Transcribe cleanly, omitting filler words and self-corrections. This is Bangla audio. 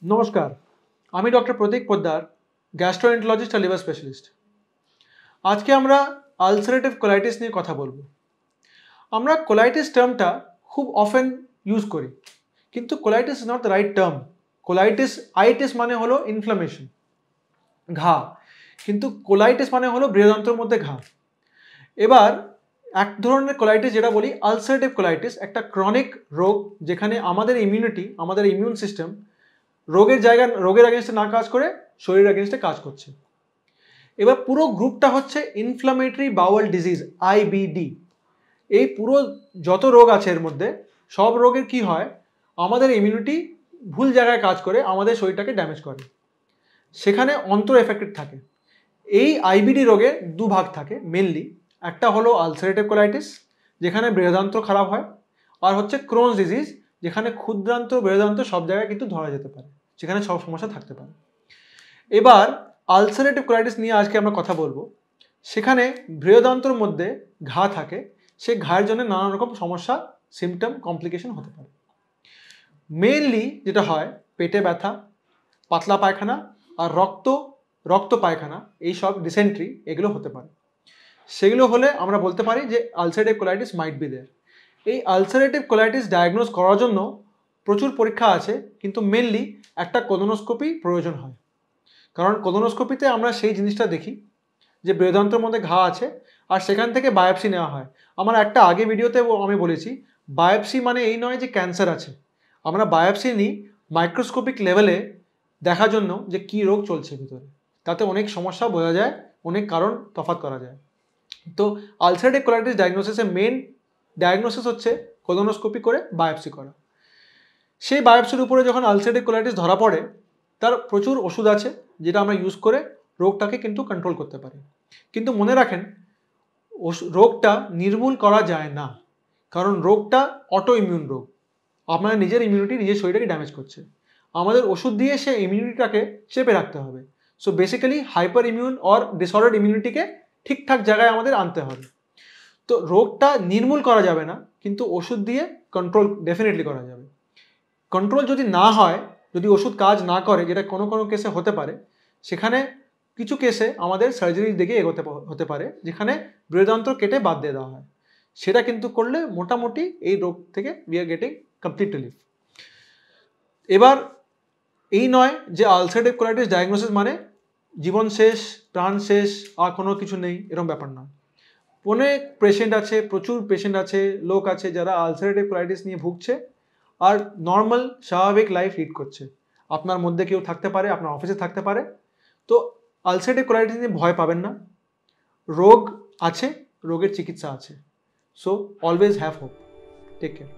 নমস্কার, আমি ডক্টর প্রতীক পোদ্দার, গ্যাস্ট্রোএন্টারোলজিস্ট আর লিভার স্পেশালিস্ট। আজকে আমরা আলসারেটিভ কোলাইটিস নিয়ে কথা বলবো। আমরা কোলাইটিস টার্মটা খুব অফেন ইউজ করি, কিন্তু colitis is not the right term. Itis মানে হলো ইনফ্লামেশন, ঘা, কিন্তু কোলাইটিস মানে হলো বৃহদান্ত্রের মধ্যে ঘা। এবার এক ধরনের কোলাইটিস যেটা বলি আলসারেটিভ কোলাইটিস, একটা ক্রনিক রোগ যেখানে আমাদের ইমিউন সিস্টেম রোগের এগেনস্টে না কাজ করে শরীরের এগেনস্টে কাজ করছে। এবার পুরো গ্রুপটা হচ্ছে ইনফ্লামেটরি বাউল ডিজিজ, আইবিডি। এই পুরো যত রোগ আছে এর মধ্যে সব রোগের কি হয়, আমাদের ইমিউনিটি ভুল জায়গায় কাজ করে আমাদের শরীরটাকে ড্যামেজ করে, সেখানে অন্তর এফেক্টেড থাকে। এই আইবিডি রোগে দু ভাগ থাকে মেনলি। একটা হলো আলসারেটিভ কোলাইটিস, যেখানে বৃহদান্ত্র খারাপ হয়, আর হচ্ছে ক্রোনস ডিজিজ, যেখানে ক্ষুদ্রান্ত্র বৃহদান্ত্র সব জায়গায় কিন্তু ধরা যেতে পারে, সেখানে সব সমস্যা থাকতে পারে। এবার আলসারেটিভ কোলাইটিস নিয়ে আজকে আমরা কথা বলবো। সেখানে বৃহদান্ত্রর মধ্যে ঘা থাকে, সেই ঘায়ের জন্য নানান রকম সমস্যা, সিমটম, কমপ্লিকেশন হতে পারে। মেইনলি যেটা হয়, পেটে ব্যথা, পাতলা পায়খানা আর রক্ত পায়খানা, এইসব ডিসেন্ট্রি, এগুলো হতে পারে। সেগুলো হলে আমরা বলতে পারি যে ulcerative colitis might be there. এই আলসারেটিভ কোলাইটিস ডায়াগনোজ করার জন্য প্রচুর পরীক্ষা আছে, কিন্তু মেনলি একটা কোলোনোস্কোপি প্রয়োজন হয়। কারণ কোলোনোস্কোপিতে আমরা সেই জিনিসটা দেখি যে বৃহদান্ত্রের মধ্যে ঘা আছে, আর সেখান থেকে বায়োপসি নেওয়া হয়। আমার একটা আগে ভিডিওতে আমি বলেছি, বায়োপসি মানে এই নয় যে ক্যান্সার আছে। আমরা বায়োপসি নিই মাইক্রোস্কোপিক লেভেলে দেখার জন্য যে কী রোগ চলছে ভিতরে, তাতে অনেক সমস্যা বোঝা যায়, অনেক কারণ তফাৎ করা যায়। তো আলসারেটিভ কোলাইটিস ডায়াগনোসিসের মেন ডায়াগনোসিস হচ্ছে কোলোনোস্কোপি করে বায়োপসি করা। সেই বায়োপসির উপরে যখন আলসারেটিভ কোলাইটিস ধরা পড়ে, তার প্রচুর ওষুধ আছে যেটা আমরা ইউজ করে রোগটাকে কিন্তু কন্ট্রোল করতে পারি। কিন্তু মনে রাখেন, রোগটা নির্মূল করা যায় না, কারণ রোগটা অটো ইমিউন রোগ। আপনার নিজের ইমিউনিটি নিজের শরীরটাকে ড্যামেজ করছে, আমাদের ওষুধ দিয়ে সে ইমিউনিটিটাকে চেপে রাখতে হবে। So basically hyper immune or disordered ইমিউনিটিকে ঠিকঠাক জায়গায় আমাদের আনতে হবে। তো রোগটা নির্মূল করা যাবে না, কিন্তু ওষুধ দিয়ে কন্ট্রোল ডেফিনেটলি করা যাবে। কন্ট্রোল যদি না হয়, যদি ওষুধ কাজ না করে, যেটা কোনো কোনো কেসে হতে পারে, সেখানে কিছু কেসে আমাদের সার্জারির দিকে এগোতে হতে পারে, যেখানে বৃহদান্ত্র কেটে বাদ দিয়ে দেওয়া হয়। সেটা কিন্তু করলে মোটামুটি এই রোগ থেকে we are getting complete relief. এবার এই নয় যে আলসারেটিভ কোলাইটিস ডায়াগনোসিস মানে জীবন শেষ, প্রাণ শেষ, আর কোনো কিছু নেই, এরকম ব্যাপার না। অনেক পেশেন্ট আছে, প্রচুর পেশেন্ট আছে, লোক আছে যারা আলসারেটিভ কোলাইটিস নিয়ে ভুগছে আর নর্মাল স্বাভাবিক লাইফ লিড করছে। আপনার মধ্যে কেউ থাকতে পারে, আপনার অফিসে থাকতে পারে। তো আলসারেটিভ কোলাইটিস নিয়ে ভয় পাবেন না, রোগ আছে, রোগের চিকিৎসা আছে। So always have hope. Take care.